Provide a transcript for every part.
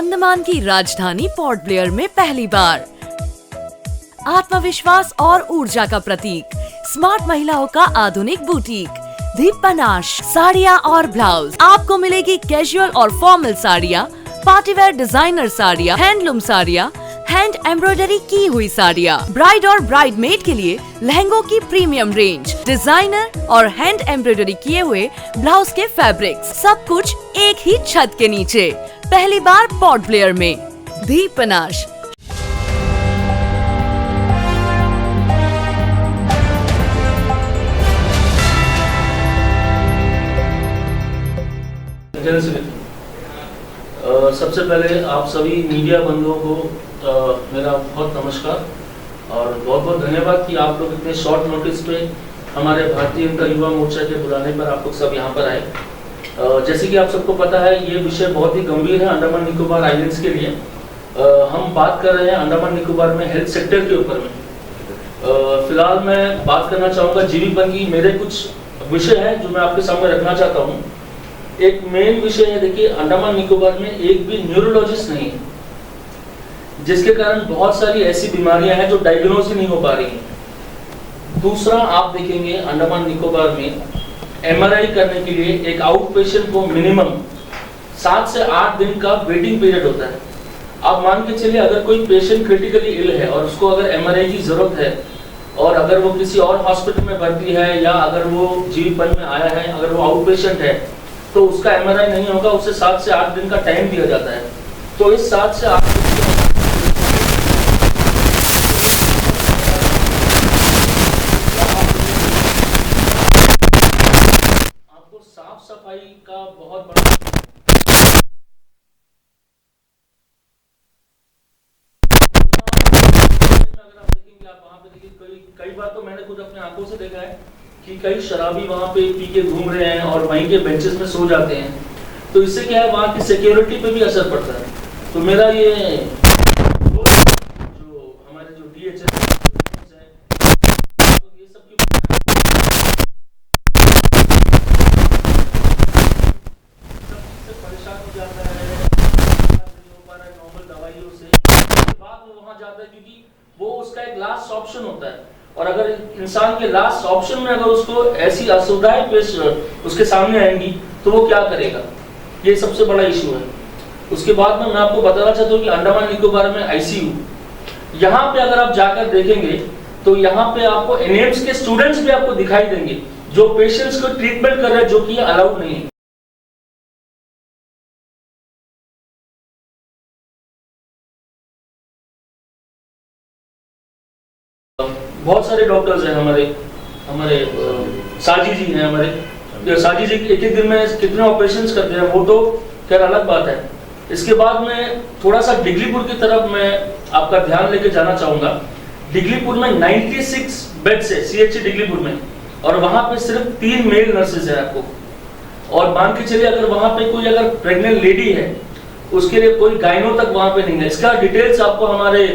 अंडमान की राजधानी port Blair में पहली बार। आत्मविश्वास और ऊर्जा का प्रतीक, स्मार्ट महिलाओं का आधुनिक बुटीक दी पनाश। साड़ियाँ और ब्लाउज आपको मिलेगी कैजुअल और फॉर्मल साड़ियाँ, पार्टीवेयर डिजाइनर साड़ियाँ, हैंडलूम साड़ियाँ, हैंड एम्ब्रॉयडरी की हुई साड़ियाँ, ब्राइड और ब्राइडमेड के लिए लहंगों की प्रीमियम रेंज, डिजाइनर और हैंड एम्ब्रॉयडरी किए हुए ब्लाउज के फैब्रिक्स, सब कुछ एक ही छत के नीचे। पहली बार पोर्ट ब्लेयर में दी पनाश। सबसे पहले आप सभी मीडिया बंधुओं को मेरा बहुत नमस्कार और बहुत बहुत धन्यवाद कि आप लोग इतने शॉर्ट नोटिस पे हमारे भारतीय जनता युवा मोर्चा के बुलाने पर आप लोग सब यहाँ पर आए। जैसे कि आप सबको पता है, ये विषय बहुत ही गंभीर है अंडमान निकोबार आइलैंड्स के लिए। हम बात कर रहे हैं अंडमान निकोबार में हेल्थ सेक्टर के ऊपर में। फिलहाल मैं बात करना चाहूँगा जीवीपन की। मेरे कुछ विषय हैं जो मैं आपके सामने रखना चाहता हूँ। एक मेन विषय है, देखिए अंडमान निकोबार में एक भी न्यूरोलॉजिस्ट नहीं है, जिसके कारण बहुत सारी ऐसी बीमारियां हैं जो डायग्नोज ही नहीं हो पा रही हैं। दूसरा, आप देखेंगे अंडमान निकोबार में एमआरआई करने के लिए एक आउट पेशेंट को मिनिमम 7 से 8 दिन का वेटिंग पीरियड होता है। आप मान के चलिए, अगर कोई पेशेंट क्रिटिकली इल है और उसको अगर एमआरआई की जरूरत है और अगर वो किसी और हॉस्पिटल में भर्ती है या अगर वो जीवीपन में आया है, अगर वो आउट पेशेंट है, तो उसका एमआरआई नहीं होगा, उसे 7 से 8 दिन का टाइम दिया जाता है। तो इस 7 से 8 दिन आपको साफ सफाई का बहुत बड़ा अगर आप देखेंगे, आप वहां पे देखिए, कई बार तो मैंने खुद अपने आंखों से देखा है कि कई शराबी वहां पे पी के घूम रहे हैं और वहीं के बेंचेस में सो जाते हैं। तो इससे क्या है, वहां की सिक्योरिटी पे भी असर पड़ता है। तो मेरा ये जो हमारे जो डीएचएस है, तो ये सब की सबसे परेशान हो जाता है, नहीं हो पा रहा है नॉर्मल दवाइयों से। उसके बाद वो वहां जाता है क्योंकि वो उसका एक लास्ट ऑप्शन होता है। और अगर इंसान के लास्ट ऑप्शन में अगर उसको ऐसी असुविधाएं पेश उसके सामने आएंगी तो वो क्या करेगा, ये सबसे बड़ा इशू है। उसके बाद में मैं आपको बताना चाहता हूँ कि अंडमान निकोबार में आईसीयू, यहाँ पे अगर आप जाकर देखेंगे तो यहाँ पे आपको एनएम्स के स्टूडेंट्स भी आपको दिखाई देंगे जो पेशेंट्स को ट्रीटमेंट कर रहे हैं, जो कि अलाउड नहीं है। बहुत सारे डॉक्टर्स हैं हमारे साजी जी हैं, हमारे साजी जी एक दिन में कितने ऑपरेशंस करते हैं, वो तो खैर अलग बात है। इसके बाद में थोड़ा सा डिगलीपुर की तरफ मैं आपका ध्यान लेके जाना चाहूंगा। डिगलीपुर में 96 बेड्स है सीएचसी डिगलीपुर में, और वहां पे सिर्फ 3 मेल नर्सेज है आपको। और मान के चलिए, अगर वहां पे कोई अगर प्रेग्नेंट लेडी है, उसके लिए कोई गायनो तक वहां पे नहीं है। इसका डिटेल्स आपको हमारे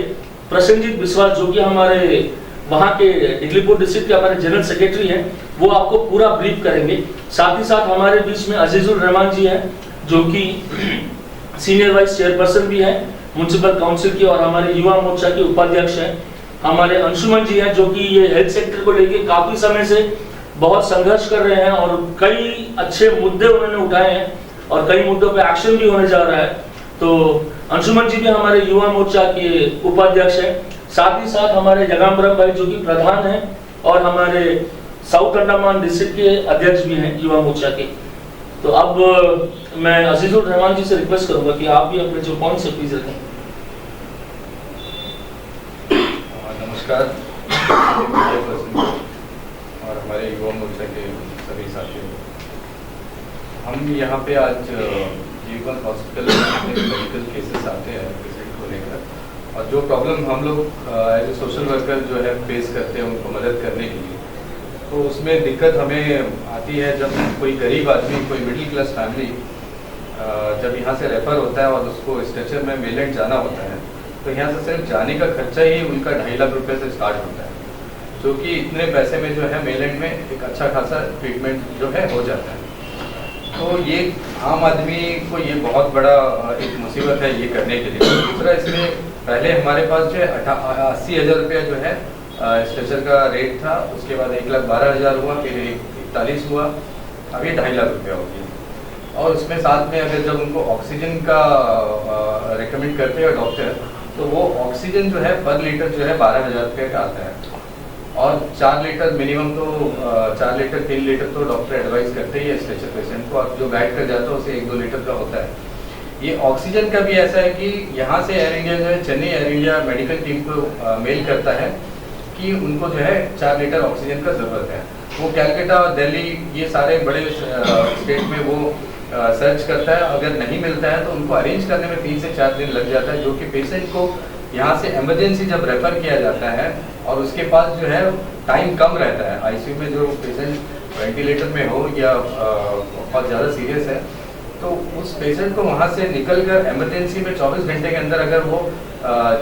प्रसन्नजीत विश्वास, जो कि हमारे वहाँ के डिगलीपुर डिस्ट्रिक्ट के हमारे जनरल सेक्रेटरी हैं, वो आपको पूरा ब्रीफ करेंगे। साथ ही साथ हमारे बीच में अजीजुर रहमान जी हैं, जो कि सीनियर वाइस चेयरपर्सन भी हैं म्युनिसिपल काउंसिल की और हमारे युवा मोर्चा के उपाध्यक्ष हैं। हमारे अंशुमन जी हैं, जो कि ये हेल्थ सेक्टर को लेके काफी समय से बहुत संघर्ष कर रहे हैं और कई अच्छे मुद्दे उन्होंने उठाए हैं और कई मुद्दों पर एक्शन भी होने जा रहा है। तो अंशुमन जी भी हमारे युवा मोर्चा के उपाध्यक्ष हैं। साथ ही साथ हमारे जगाम्बरम भाई, जो कि प्रधान हैं और हमारे साउथ अंडमान डिस्ट्रिक्ट के अध्यक्ष भी हैं युवा मोर्चा के। तो अब मैं अजीजुर रहमान जी से रिक्वेस्ट करूंगा कि आप भी अपने जो पॉइंट्स है प्लीज रखें। नमस्कार और हमारे युवा मोर्चा के सभी साथियों, हम यहाँ पे आज जीवन हॉस्पिटल में मेडिकल केसेस आते हैं पेशेंट को लेकर, और जो प्रॉब्लम हम लोग एज ए सोशल वर्कर जो है फेस करते हैं उनको मदद करने के लिए, तो उसमें दिक्कत हमें आती है जब कोई गरीब आदमी, कोई मिडिल क्लास फैमिली जब यहाँ से रेफर होता है और उसको स्ट्रेचर में मेलैंड जाना होता है, तो यहाँ से सिर्फ जाने का खर्चा ही उनका 2.5 लाख रुपये से स्टार्ट होता है, जो कि इतने पैसे में जो है मेलैंड में एक अच्छा खासा ट्रीटमेंट जो है हो जाता है। तो ये आम आदमी को ये बहुत बड़ा एक मुसीबत है ये करने के लिए। दूसरा, इसमें पहले हमारे पास जो है 80,000 रुपया जो है स्ट्रेचर का रेट था, उसके बाद 1,12,000 हुआ, फिर 41 हुआ, अभी 2.5 लाख रुपया हो गया। और उसमें साथ में अगर जब उनको ऑक्सीजन का रिकमेंड करते हैं डॉक्टर, तो वो ऑक्सीजन जो है पर लीटर जो है 12,000 रुपये का आता है। और 4 लीटर मिनिमम तो 4 लीटर 3 लीटर तो डॉक्टर एडवाइस करते ही है स्ट्रेचर पेशेंट को, और जो गाइड कर जाता है उसे 1-2 लीटर का होता है। ये ऑक्सीजन का भी ऐसा है कि यहाँ से एयर इंडिया जो है Chennai air India medical team को मेल करता है कि उनको जो है 4 लीटर ऑक्सीजन का ज़रूरत है। वो कैलकाटा और दिल्ली ये सारे बड़े स्टेट में वो सर्च करता है, अगर नहीं मिलता है तो उनको अरेंज करने में 3 से 4 दिन लग जाता है, जो कि पेशेंट को यहाँ से इमरजेंसी जब रेफ़र किया जाता है और उसके पास जो है टाइम कम रहता है, आईसीयू में जो पेशेंट वेंटिलेटर में हो या बहुत ज़्यादा सीरियस है, तो उस पेशेंट को वहाँ से निकल कर इमरजेंसी में 24 घंटे के अंदर अगर वो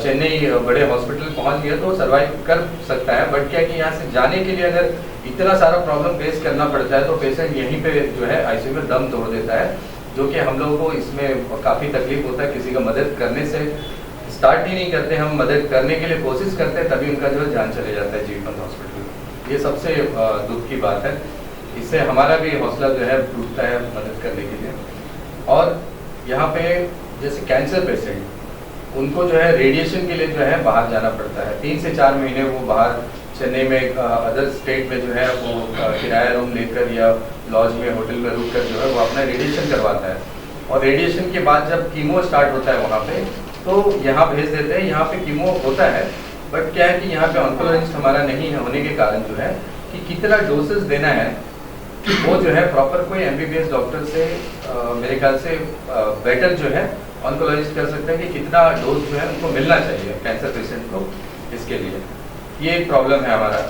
चेन्नई बड़े हॉस्पिटल पहुँच गया तो सर्वाइव कर सकता है। बट क्या कि यहाँ से जाने के लिए अगर इतना सारा प्रॉब्लम फेस करना पड़ता है तो पेशेंट यहीं पे जो है आईसीयू में दम तोड़ देता है, जो कि हम लोगों को इसमें काफ़ी तकलीफ होता है। किसी का मदद करने से स्टार्ट ही नहीं करते, हम मदद करने के लिए कोशिश करते हैं, तभी उनका जो है जान चले जाता है जीवन हॉस्पिटल। ये सबसे दुख की बात है, इससे हमारा भी हौसला जो है टूटता है मदद करने के लिए। और यहाँ पे जैसे कैंसर पेशेंट, उनको जो है रेडिएशन के लिए जो है बाहर जाना पड़ता है, 3 से 4 महीने वो बाहर चेन्नई में अदर स्टेट में जो है वो किराया रूम लेकर या लॉज में होटल में रुक कर जो है वो अपना रेडिएशन करवाता है। और रेडिएशन के बाद जब कीमो स्टार्ट होता है वहाँ पे, तो यहाँ भेज देते हैं। यहाँ पे कीमो होता है, बट क्या है कि यहाँ पे ऑन्कोलॉजिस्ट हमारा नहीं होने के कारण जो है कि कितना डोसेस देना है वो जो है प्रॉपर कोई एमबीबीएस डॉक्टर से मेरे ख्याल से बेटर जो है ऑन्कोलॉजिस्ट कर सकते हैं कि कितना डोज जो है उनको मिलना चाहिए कैंसर पेशेंट को। इसके लिए ये एक प्रॉब्लम है हमारा।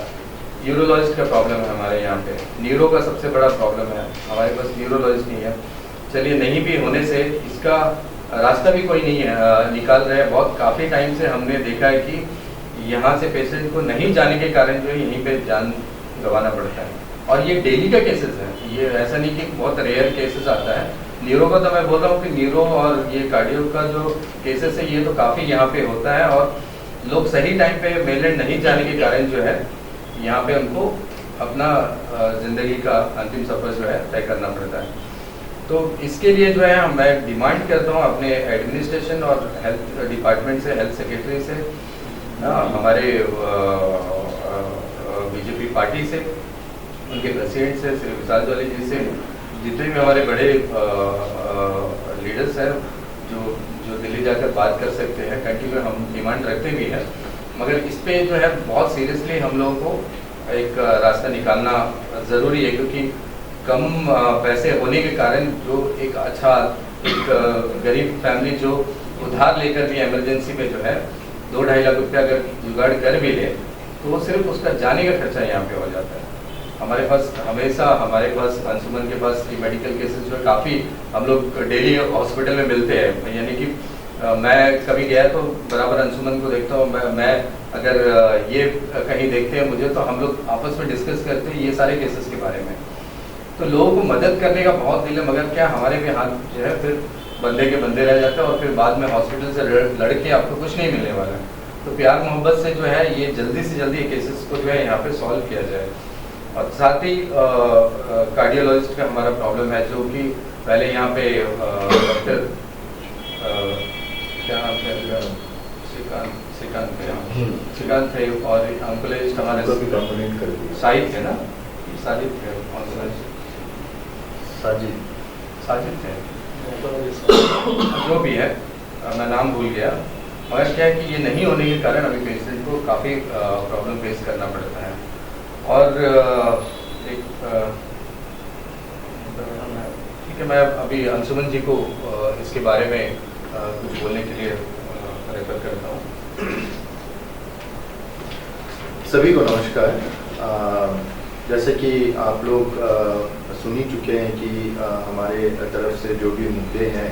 यूरोलॉजिस्ट का प्रॉब्लम है हमारे यहाँ पे, न्यूरो का सबसे बड़ा प्रॉब्लम है, हमारे पास न्यूरोलॉजिस्ट नहीं है। चलिए, नहीं भी होने से इसका रास्ता भी कोई नहीं है निकाल रहे हैं। बहुत काफ़ी टाइम से हमने देखा है कि यहाँ से पेशेंट को नहीं जाने के कारण जो है यहीं पे जान गंवाना पड़ता है। और ये डेली का केसेस है, ये ऐसा नहीं कि बहुत रेयर केसेस आता है। न्यूरो का तो मैं बोल रहा हूँ कि न्यूरो और ये कार्डियो का जो केसेस है ये तो काफ़ी यहाँ पे होता है, और लोग सही टाइम पे मेलैंड नहीं जाने के कारण जो है यहाँ पे उनको अपना ज़िंदगी का अंतिम सफ़र जो है तय करना पड़ता है। तो इसके लिए जो है मैं डिमांड करता हूँ अपने एडमिनिस्ट्रेशन और हेल्थ डिपार्टमेंट से, हेल्थ सेक्रेटरी से, हमारे बीजेपी पार्टी से, उनके प्रेसिडेंट से, श्री विशाल जोली जी से, जितने भी हमारे बड़े लीडर्स हैं जो दिल्ली जाकर बात कर सकते हैं। कंटिन्यू हम डिमांड रखते भी हैं, मगर इस पे जो है बहुत सीरियसली हम लोगों को एक रास्ता निकालना ज़रूरी है, क्योंकि कम पैसे होने के कारण जो एक अच्छा एक गरीब फैमिली जो उधार लेकर भी इमरजेंसी में जो है 2-2.5 लाख रुपया अगर जुगाड़ कर भी ले, तो वो सिर्फ उसका जाने का खर्चा यहाँ पे हो जाता है। हमारे पास हमेशा अंशुमन के पास ये मेडिकल केसेस जो है काफ़ी हम लोग डेली हॉस्पिटल में मिलते हैं। यानी कि मैं कभी गया तो बराबर अंशुमन को देखता हूँ, मैं अगर ये कहीं देखते हैं मुझे, तो हम लोग आपस में डिस्कस करते हैं ये सारे केसेस के बारे में। तो लोगों को मदद करने का बहुत दिल है, मगर क्या हमारे भी हाथ जो है फिर बंदे के बंदे रह जाते हैं, और फिर बाद में हॉस्पिटल से लड़के आपको कुछ नहीं मिलने वाला है। तो प्यार मोहब्बत से जो है ये जल्दी से जल्दी केसेस को जो है यहाँ पे सॉल्व किया जाए। और साथ ही कार्डियोलॉजिस्ट का हमारा प्रॉब्लम है, जो कि पहले यहाँ पे डॉक्टर क्या नाम है, श्रीकांत थे, और ऑन्कोलॉजिस्ट हमारे शाहिद थे ना, साजिद थे, साजिद थे, जो भी है मैं नाम भूल गया। मगर क्या है कि ये नहीं होने के कारण अभी पेशेंट को काफ़ी प्रॉब्लम फेस करना पड़ता है। और एक ठीक है, मैं अभी अंशुमन जी को इसके बारे में कुछ बोलने के लिए रेफर करता हूँ। सभी को नमस्कार। जैसे कि आप लोग सुन ही चुके हैं कि हमारे तरफ से जो भी मुद्दे हैं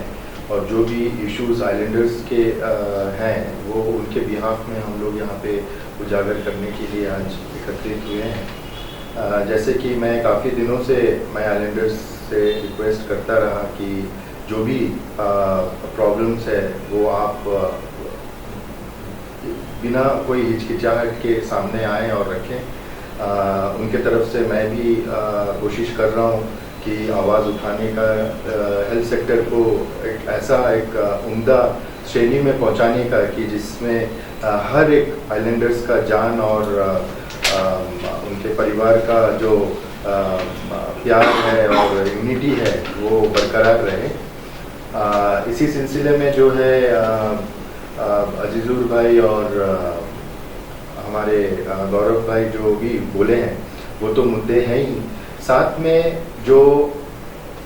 और जो भी इश्यूज आइलैंडर्स के हैं, वो उनके बिहाफ में हम लोग यहाँ पे उजागर करने के लिए आज एकत्रित हुए हैं। जैसे कि मैं काफ़ी दिनों से मैं आइलैंडर्स से रिक्वेस्ट करता रहा कि जो भी प्रॉब्लम्स है वो आप बिना कोई हिचकिचाहट के सामने आएँ और रखें। उनके तरफ से मैं भी कोशिश कर रहा हूँ कि आवाज़ उठाने का, हेल्थ सेक्टर को एक ऐसा एक उम्दा श्रेणी में पहुंचाने का कि जिसमें हर एक आइलैंडर्स का जान और उनके परिवार का जो प्यार है और यूनिटी है वो बरकरार रहे। इसी सिलसिले में जो है अजीजुर भाई और हमारे गौरव भाई जो भी बोले हैं वो तो मुद्दे हैं ही, साथ में जो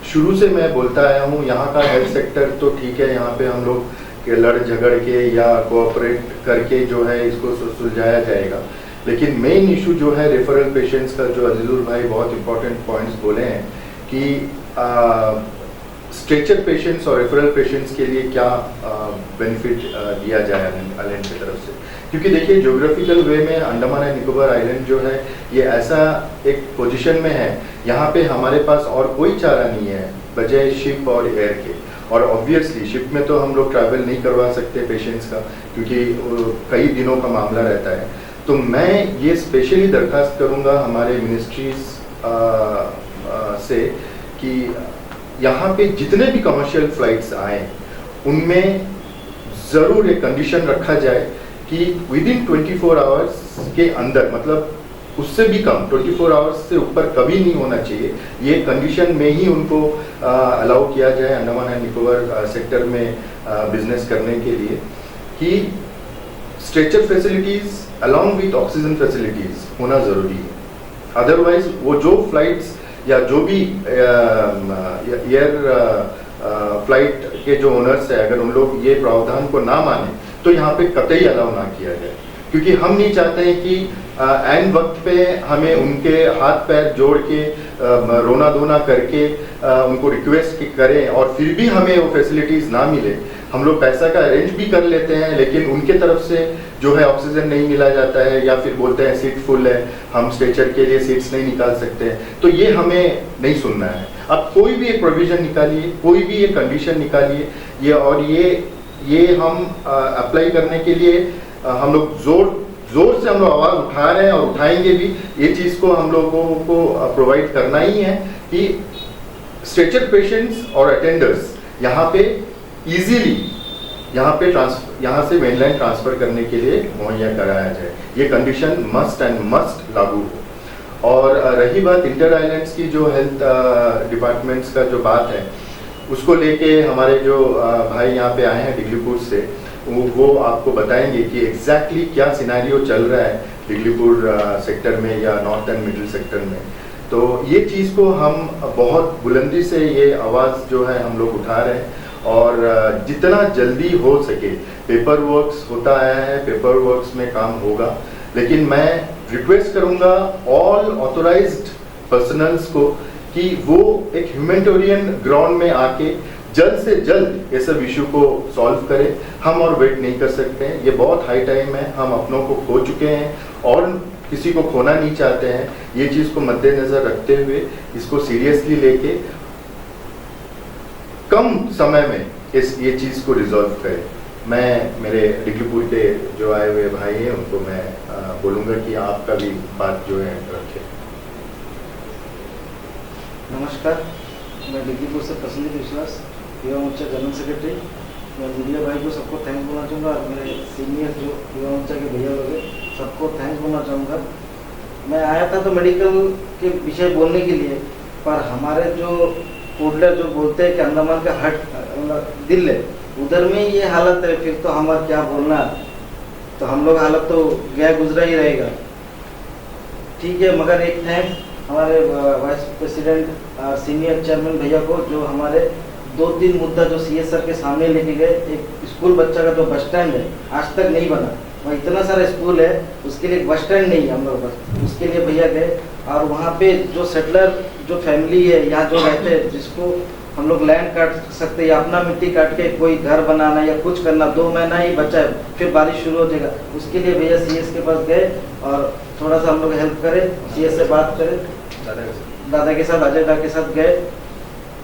शुरू से मैं बोलता आया हूँ, यहाँ का हेल्थ सेक्टर तो ठीक है, यहाँ पे हम लोग लड़ झगड़ के या कोऑपरेट करके जो है इसको सुलझाया जाएगा, लेकिन मेन इशू जो है रेफरल पेशेंट्स का, जो अजीजुर भाई बहुत इंपॉर्टेंट पॉइंट्स बोले हैं कि स्ट्रेचर पेशेंट्स और रेफरल पेशेंट्स के लिए क्या बेनिफिट दिया जाए आइलैंड की तरफ से। क्योंकि देखिए ज्योग्राफिकल वे में अंडमान एंड निकोबार आइलैंड जो है ये ऐसा एक पोजीशन में है, यहाँ पे हमारे पास और कोई चारा नहीं है बजाय शिप और एयर के। और ऑब्वियसली शिप में तो हम लोग ट्रैवल नहीं करवा सकते पेशेंट्स का, क्योंकि कई दिनों का मामला रहता है। तो मैं ये स्पेशली दरख्वास्त करूँगा हमारे मिनिस्ट्रीज से कि यहाँ पे जितने भी कमर्शियल फ्लाइट्स आए उनमें ज़रूर एक कंडीशन रखा जाए कि विदिन 24 आवर्स के अंदर, मतलब उससे भी कम 24 आवर्स से ऊपर कभी नहीं होना चाहिए, ये कंडीशन में ही उनको अलाउ किया जाए अंडमान एंड निकोबार सेक्टर में बिजनेस करने के लिए, कि stretcher facilities along with oxygen facilities होना ज़रूरी है। अदरवाइज वो जो फ्लाइट्स या जो भी एयर फ्लाइट के जो ओनर्स है, अगर उन लोग ये प्रावधान को ना माने तो यहाँ पे कतई अलाउ ना किया जाए, क्योंकि हम नहीं चाहते हैं कि ऐन वक्त पे हमें उनके हाथ पैर जोड़ के रोना धोना करके उनको रिक्वेस्ट करें और फिर भी हमें वो फैसिलिटीज़ ना मिले। हम लोग पैसा का अरेंज भी कर लेते हैं, लेकिन उनके तरफ से जो है ऑक्सीजन नहीं मिला जाता है, या फिर बोलते हैं सीट फुल है, हम स्ट्रेचर के लिए सीट्स नहीं निकाल सकते। तो ये हमें नहीं सुनना है। अब कोई भी एक प्रोविज़न निकालिए, कोई भी एक कंडीशन निकालिए, ये हम अप्लाई करने के लिए हम लोग जोर से हम लोग आवाज़ उठा रहे हैं और उठाएंगे भी। ये चीज़ को हम लोगों को प्रोवाइड करना ही है कि स्ट्रेचर पेशेंट्स और अटेंडर्स यहाँ पे इजीली यहाँ से मेनलैंड ट्रांसफ़र करने के लिए मुहैया कराया जाए। ये कंडीशन मस्ट एंड मस्ट लागू हो। और रही बात इंटर आइलैंड्स की, जो हेल्थ डिपार्टमेंट्स का जो बात है, उसको लेके हमारे जो भाई यहाँ पे आए हैं डिगलीपुर से, वो आपको बताएंगे कि एग्जैक्टली क्या सिनेरियो चल रहा है डिगलीपुर सेक्टर में या नॉर्थ एंड मिडिल सेक्टर में। तो ये चीज़ को हम बहुत बुलंदी से ये आवाज़ जो है हम लोग उठा रहे हैं, और जितना जल्दी हो सके पेपर वर्क्स होता आया है, पेपर वर्क्स में काम होगा। लेकिन मैं रिक्वेस्ट करूँगा ऑल ऑथोराइज्ड पर्सनल्स को कि वो एक ह्यूमैनिटेरियन ग्राउंड में आके जल्द से जल्द ये सब इशू को सॉल्व करें। हम और वेट नहीं कर सकते हैं, ये बहुत हाई टाइम है, हम अपनों को खो चुके हैं और किसी को खोना नहीं चाहते हैं। ये चीज़ को मद्देनज़र रखते हुए इसको सीरियसली लेके कम समय में ये चीज़ को रिजॉल्व करें। मैं मेरे डिगलीपुर के जो आए हुए भाई हैं उनको मैं बोलूँगा कि आपका भी बात जो है रखें। नमस्कार, मैं डिगलीपुर से प्रसन्नजीत विश्वास, युवा मोर्चा जनरल सेक्रेटरी। मैं मीडिया भाई को सबको थैंक बोलना चाहूँगा, और मेरे सीनियर जो युवा मोर्चा के भैया लोग हैं सबको थैंक बोलना चाहूँगा। मैं आया था तो मेडिकल के विषय बोलने के लिए, पर हमारे जो पुडलर जो बोलते हैं कि अंडमान का दिल है, उधर में ये हालत है, फिर तो हमारा क्या बोलना। तो हम लोग हालत तो गया गुजरा ही रहेगा, ठीक है। मगर एक थैंक्स हमारे वाइस प्रेसिडेंट सीनियर चेयरमैन भैया को, जो हमारे 2-3 मुद्दा जो सीएस सर के सामने लेके गए। एक स्कूल बच्चा का जो बस स्टैंड है आज तक नहीं बना, वहाँ इतना सारा स्कूल है, उसके लिए बस स्टैंड नहीं है हम लोग पास, उसके लिए भैया गए। और वहाँ पे जो सेटलर जो फैमिली है यहाँ जो रहते हैं, जिसको हम लोग लैंड काट सकते हैं या अपना मिट्टी काट के कोई घर बनाना या कुछ करना, 2 महीना ही बचा है, फिर बारिश शुरू हो जाएगा, उसके लिए भैया सीएस के पास गए और थोड़ा सा हम लोग हेल्प करें, सीएस से बात करें, दादा के साथ, अजय दा के साथ गए।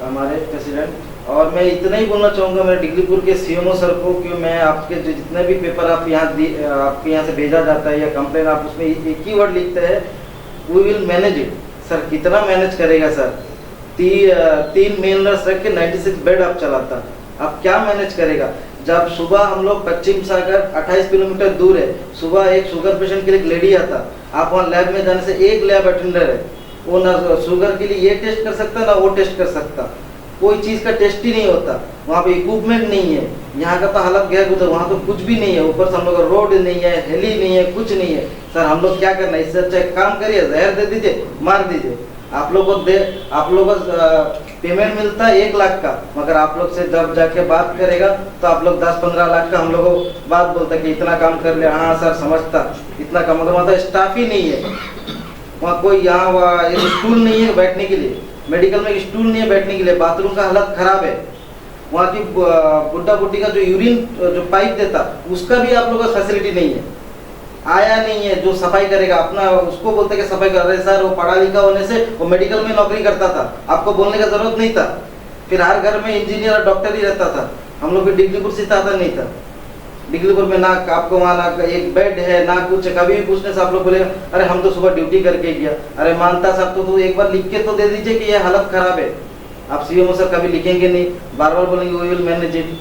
हमारे प्रेसिडेंट। और मैं इतना ही बोलना चाहूँगा मेरे डिग्रीपुर के सीएमओ सर को कि मैं आपके जो जितने भी पेपर आप आपके यहाँ से भेजा जाता है या कंप्लेन आप उसमें एक ही वर्ड लिखते हैं, we will manage it. Sir कितना मैनेज करेगा सर? 3 मेल नर्स रख के 96 बेड आप चलाता, आप क्या मैनेज करेगा? जब सुबह हम लोग पश्चिम सागर 28 किलोमीटर दूर है, सुबह एक शुगर पेशेंट के लिए एक लेडी आता, आप वहाँ लैब में जाने से एक लैब अटेंडर है, वो ना शुगर के लिए ये टेस्ट कर सकता ना वो टेस्ट कर सकता, कोई चीज़ का टेस्ट ही नहीं होता। वहाँ पे इक्विपमेंट नहीं है, यहाँ का तो हालत गया गुजर, वहाँ तो कुछ भी नहीं है, ऊपर से हम लोग रोड नहीं है, हेली नहीं है, कुछ नहीं है। सर हम लोग क्या करना है? इससे अच्छा एक काम करिए, जहर दे दीजिए, मार दीजिए। आप लोग को पेमेंट मिलता है 1 लाख का, मगर आप लोग से जब जाके बात करेगा तो आप लोग 10-15 लाख का हम लोग को बात बोलता कि इतना काम कर लिया, हाँ सर समझता, इतना काम, मगर वहाँ तो स्टाफ ही नहीं है, वहाँ कोई यहाँ एक स्टूल नहीं है बैठने के लिए, मेडिकल में स्टूल नहीं है बैठने के लिए, बाथरूम का हालत खराब है, वहाँ की बुड्ढा बुड्ढी का जो यूरिन जो पाइप देता उसका भी आप लोगों का फैसिलिटी नहीं है, आया नहीं है जो सफाई करेगा अपना, उसको बोलते कि सफाई कर रहे सर, वो पढ़ा लिखा होने से वो मेडिकल में नौकरी करता था, आपको बोलने का जरूरत नहीं था। फिर हर घर में इंजीनियर और डॉक्टर ही रहता था, हम लोग को डिग्रीपुर से ज़्यादा नहीं था। डिग्रीपुर में ना आपको वहाँ ना एक बेड है ना कुछ, कभी भी पूछने से आप लोग बोलेगा अरे हम तो सुबह ड्यूटी करके गया, अरे मानता साहब तो एक बार लिख के तो दे दीजिए कि ये हालत खराब है। आप सीएमओ सर कभी लिखेंगे नहीं, बार बार बोलेंगे we will manage it.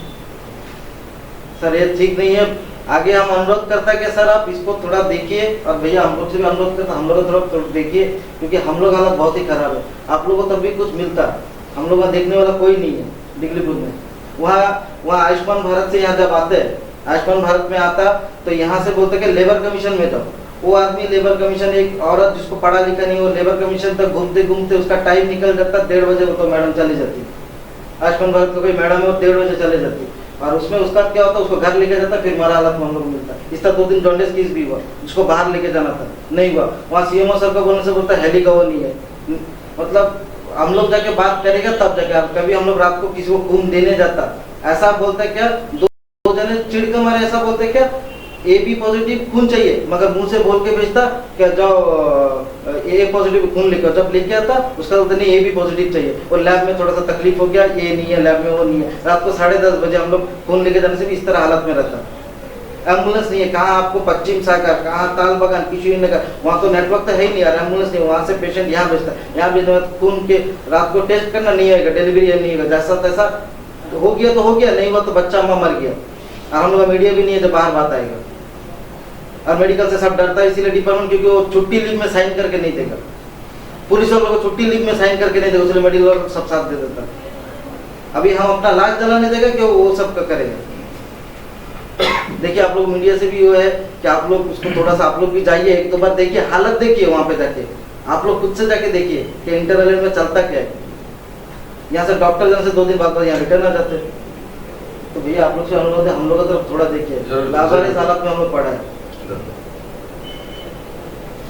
Sir ये ठीक नहीं है। आगे हम अनुरोध करता है कि सर आप इसको थोड़ा देखिए, और भैया हम लोग से भी अनुरोध करता हम लोग थोड़ा देखिए, क्योंकि हम लोग हालत बहुत ही खराब है। आप लोगों को तब भी कुछ मिलता, हम लोग का देखने वाला कोई नहीं है डिग्रीपुर में। वहाँ आयुष्मान भारत से यहाँ जब आते हैं, आयुष्मान भारत में आता तो यहाँ से बोलते कि लेबर कमीशन में जाओ, वो आदमी लेबर कमीशन, एक औरत जिसको पढ़ा लिखा नहीं, वो लेबर कमीशन तक घूमते घूमते उसका टाइम निकल जाता, 1:30 बजे वो तो मैडम चली जाती, आयुष्मान भारत को कोई मैडम है वो 1:30 बजे चले जाती, और उसमें उसका क्या होता, उसको घर लेके जाता, फिर मारा हालत में हम लोग मिलता। इस तरह 2 दिन जॉन्डिस केस भी हुआ, जिसको बाहर लेके जाना था नहीं हुआ, वहाँ सीएमओ सर को बोलने से बोलता हेली का वो नहीं है। मतलब हम लोग जाके बात करेगा तब जाके, कभी हम लोग रात को किसी को खून देने जाता, ऐसा बोलता क्या, 2 जने चिढ़ के मारे ऐसा बोलते क्या AB पॉजिटिव खून चाहिए, मगर मुंह से बोल के भेजता क्या जाओ A पॉजिटिव खून लेकर, जब लेके आता उसका बोलते नहीं AB पॉजिटिव चाहिए, और लैब में थोड़ा सा तकलीफ हो गया, ये नहीं है लैब में वो नहीं है, रात को 10:30 बजे हम लोग खून लेके जाने से भी इस तरह हालत में रहता। एम्बुलेंस नहीं है, कहाँ आपको पश्चिम सागर, कहाँ ताल बगान, किसी नगर, वहाँ तो नेटवर्क तो है ही नहीं यार, एम्बुलेंस नहीं, वहाँ से पेशेंट यहाँ भेजता, यहाँ भेजने खून के रात को टेस्ट करना नहीं आएगा, डिलीवरी नहीं होगा, जैसा तैसा हो गया तो हो गया, नहीं हुआ तो बच्चा अम्मा मर गया, और हम लोग का मीडिया भी नहीं है जब बाहर बात आएगा। और मेडिकल से सब डरता है इसीलिए डिपार्टमेंट, क्योंकि वो छुट्टी लीव में साइन करके नहीं देगा, पुलिस वालों को छुट्टी लीव में साइन करके नहीं देगा, इसलिए मेडिकल वालों को सब साथ दे देता। अभी हम अपना लाज जलाने देगा कि वो सब करेगा। देखिए आप लोग मीडिया से भी वो है कि आप लोग उसको थोड़ा सा आप लोग भी जाइए, 1-2 बार देखिए, हालत देखिए वहाँ पे जाके, आप लोग खुद से जाके देखिए कि इंटरनल में चलता क्या है। यहाँ से डॉक्टर जाने से 2 दिन बाद यहाँ रिटर्न आ जाते, तो भैया आप लोग से अनुरोध है हम लोग का तरफ थोड़ा देखिए, लाजवाब इस हालत में हम लोग पड़ा है।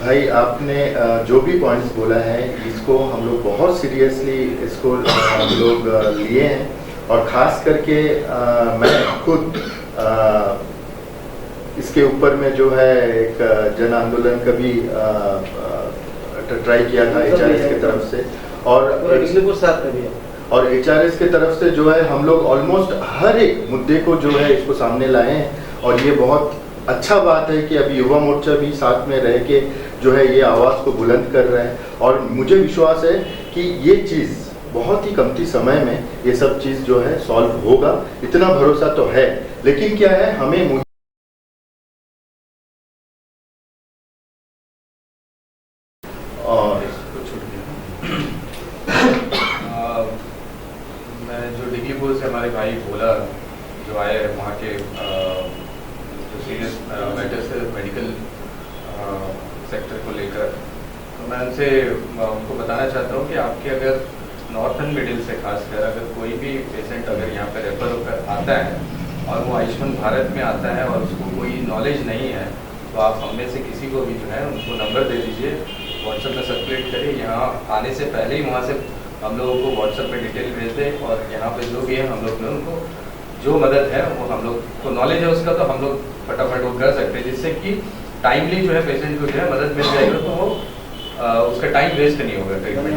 भाई आपने जो भी पॉइंट्स बोला है इसको हम लोग बहुत सीरियसली इसको हम लोग लिए हैं, और ख़ास करके मैं खुद इसके ऊपर में जो है एक जन आंदोलन का भी ट्राई किया था HRS की तरफ से, और HRS की तरफ से जो है हम लोग ऑलमोस्ट हर एक मुद्दे को जो है इसको सामने लाए हैं, और ये बहुत अच्छा बात है कि अभी युवा मोर्चा भी साथ में रह के जो है ये आवाज़ को बुलंद कर रहा है, और मुझे विश्वास है कि ये चीज़ बहुत ही कमती समय में ये सब चीज़ जो है सॉल्व होगा, इतना भरोसा तो है। लेकिन क्या है, हमें और मैं जो डिग्रीपुर से हमारे भाई बोला जो आए हैं वहाँ के सीरियस मैटर्स है मेडिकल सेक्टर को लेकर, तो मैं उनको बताना चाहता हूँ कि आपके अगर नॉर्थन मिडिल से खासकर अगर कोई भी पेशेंट अगर यहाँ पर रेफर होकर आता है और वो आयुष्मान भारत में आता है और उसको कोई नॉलेज नहीं है, तो आप हम में से किसी को भी जो है उनको नंबर दे दीजिए, व्हाट्सएप में सर्कुलेट करिए, यहाँ आने से पहले ही वहाँ से हम लोगों को व्हाट्सएप पे डिटेल भेज दें, और यहाँ पे जो भी है हम लोग में उनको जो मदद है वो हम लोग को नॉलेज है उसका, तो हम लोग फटाफट वो कर सकते हैं, जिससे कि टाइमली जो है पेशेंट को जो है मदद मिल जाएगा, तो वो उसका टाइम वेस्ट नहीं होगा ट्रीटमेंट।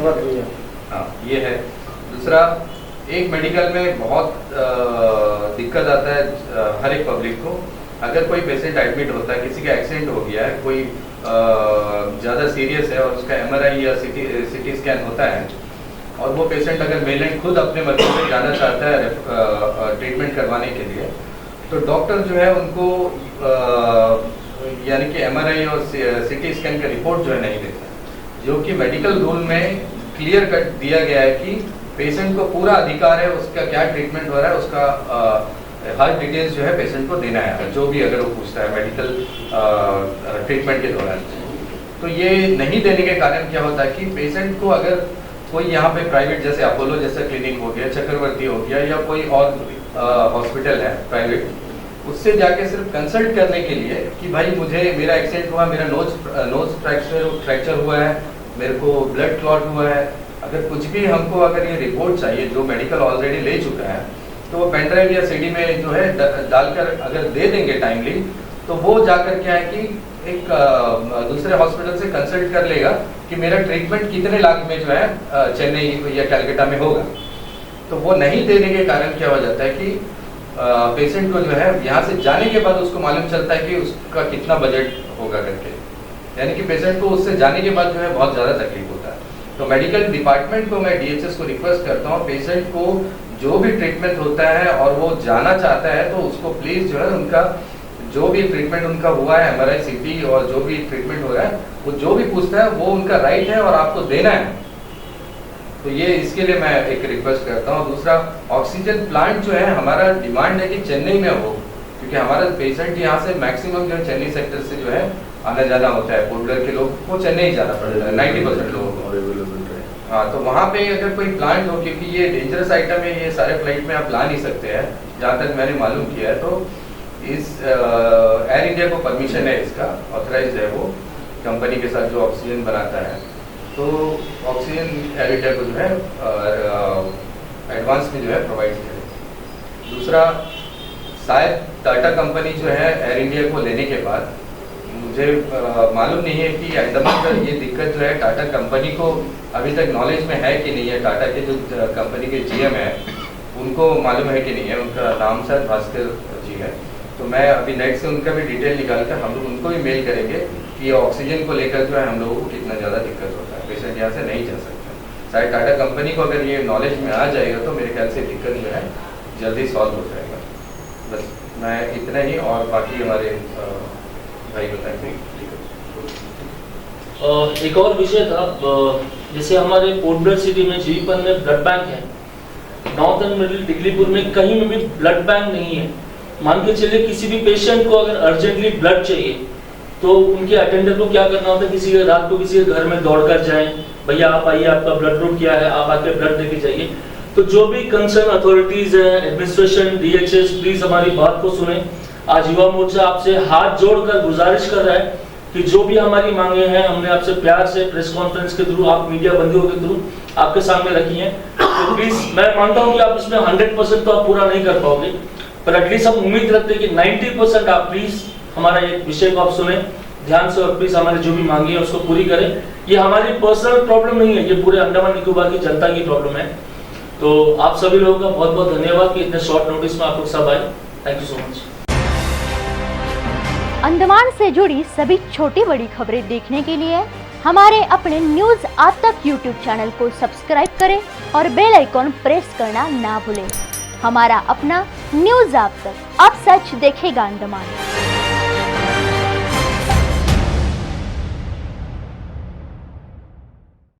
हाँ ये है। दूसरा, एक मेडिकल में बहुत दिक्कत आता है हर एक पब्लिक को। अगर कोई पेशेंट एडमिट होता है, किसी का एक्सीडेंट हो गया है, कोई ज़्यादा सीरियस है और उसका MRI या CT स्कैन होता है और वो पेशेंट अगर मेलेंट खुद अपने मर्जी से जाना चाहता है ट्रीटमेंट करवाने के लिए, तो डॉक्टर जो है उनको यानी कि MRI और CT स्कैन का रिपोर्ट जो है नहीं देता, जो कि मेडिकल रूल में क्लियर कट दिया गया है कि पेशेंट को पूरा अधिकार है उसका क्या ट्रीटमेंट हो रहा है, उसका हर डिटेल्स जो है पेशेंट को देना है, जो भी अगर वो पूछता है मेडिकल ट्रीटमेंट के दौरान। तो ये नहीं देने के कारण क्या होता है कि पेशेंट को अगर कोई यहाँ पे प्राइवेट जैसे अपोलो जैसा क्लिनिक हो गया, चक्रवर्ती हो गया या कोई और हॉस्पिटल है प्राइवेट, उससे जाके सिर्फ कंसल्ट करने के लिए कि भाई मुझे मेरा एक्सीडेंट हुआ, मेरा नोज फ्रैक्चर हुआ है, मेरे को ब्लड क्लॉट हुआ है, अगर कुछ भी हमको अगर ये रिपोर्ट चाहिए जो मेडिकल ऑलरेडी ले चुका है, तो वो पेन ड्राइव या CD में जो है डालकर अगर दे देंगे टाइमली, तो वो जाकर क्या है कि एक दूसरे हॉस्पिटल से कंसल्ट कर लेगा कि मेरा ट्रीटमेंट कितने लाख में जो है चेन्नई या कलकत्ता में होगा। तो वो नहीं देने के कारण क्या हो जाता है कि पेशेंट को जो है यहाँ से जाने के बाद उसको मालूम चलता है कि उसका कितना बजट होगा करके, यानी कि पेशेंट को उससे जाने के बाद जो है बहुत ज़्यादा तकलीफ होता है। तो मेडिकल डिपार्टमेंट को मैं DHS को रिक्वेस्ट करता हूँ, पेशेंट को जो भी ट्रीटमेंट होता है और वो जाना चाहता है तो उसको प्लीज़ जो है उनका जो भी ट्रीटमेंट उनका हुआ है MRI CT और जो भी ट्रीटमेंट हो रहा है वो जो भी पूछता है वो उनका राइट है और आपको देना है। तो ये इसके लिए मैं एक रिक्वेस्ट करता हूँ। दूसरा, ऑक्सीजन प्लांट जो है हमारा डिमांड है कि चेन्नई में हो, क्योंकि हमारा पेशेंट यहाँ से मैक्सिमम जो है चेन्नई सेक्टर से जो है आना जाना होता है, पोर्टलर के लोग को चेन्नई जाना पड़ता है 90% लोगों को। हाँ, तो वहाँ पे अगर कोई प्लांट हो, क्योंकि ये डेंजरस आइटम है, ये सारे फ्लाइट में आप ला नहीं सकते हैं जहाँ तक मैंने मालूम किया है। तो इस एयर इंडिया को परमिशन है, इसका ऑथराइज है वो कंपनी के साथ जो ऑक्सीजन बनाता है, तो ऑक्सीजन एयर इंडिया को जो है एडवांस में जो है प्रोवाइड करें। दूसरा, शायद टाटा कंपनी जो है एयर इंडिया को लेने के बाद, मुझे मालूम नहीं है कि अंडमान का ये दिक्कत जो है टाटा कंपनी को अभी तक नॉलेज में है कि नहीं है। टाटा के जो कंपनी के GM है उनको मालूम है कि नहीं है, उनका नाम शायद भास्कर जी है। तो मैं अभी नेट से उनका भी डिटेल निकाल कर हम लोग उनको भी मेल करेंगे कि ऑक्सीजन को लेकर जो है हम लोगों को कितना ज़्यादा दिक्कत होता है, पेशेंट यहाँ से नहीं जा सकते। शायद टाटा कंपनी को अगर ये नॉलेज में आ जाएगा तो मेरे ख्याल से दिक्कत जो है जल्दी सॉल्व हो जाएगा। बस मैं इतना ही, और बाकी हमारे भाई बताएंगे। एक और विषय था, जैसे हमारे पोर्टब्लेयर सिटी में जीवीपन में ब्लड बैंक है, नॉर्थन मिडिल दिगलीपुर में कहीं में भी ब्लड बैंक नहीं है। मान के चलिए किसी भी पेशेंट को अगर अर्जेंटली ब्लड चाहिए तो उनके अटेंडर को क्या करना होता है, किसी के रात को किसी के घर में दौड़कर जाएं, भैया आप आइए, आपका ब्लड ग्रुप क्या है, आप आके ब्लड देके जाइए। तो जो भी कंसर्न अथॉरिटीज है, एडमिनिस्ट्रेशन, DHS, प्लीज हमारी बात को सुने। आज युवा मोर्चा आपसे हाथ जोड़कर गुजारिश कर रहा है कि जो भी हमारी मांगे हैं हमने आपसे प्यार से प्रेस कॉन्फ्रेंस के थ्रू, आप मीडिया बंदियों के थ्रू आपके सामने रखी हैं। तो प्लीज, मैं मानता हूं कि आप इसमें 100% तो आप पूरा नहीं कर पाओगे, पर एटलीस्ट हम उम्मीद रखते हैं कि 90% आप प्लीज हमारा ये विषय को आप सुने ध्यान से, और प्लीज हमारी जो भी मांगी है उसको पूरी करें। ये हमारी पर्सनल प्रॉब्लम नहीं है, ये पूरे अंडमान निकोबार की जनता की प्रॉब्लम है। तो आप सभी लोगों का बहुत बहुत धन्यवाद कि इतने शॉर्ट नोटिस में आप लोग सब आए। Thank you so much. Andaman से जुड़ी सभी छोटी बड़ी खबरें देखने के लिए हमारे अपने न्यूज आज तक यूट्यूब चैनल को सब्सक्राइब करें और बेल आइकॉन प्रेस करना ना भूलें। हमारा अपना न्यूज आज तक, अब सच देखेगा अंडमान।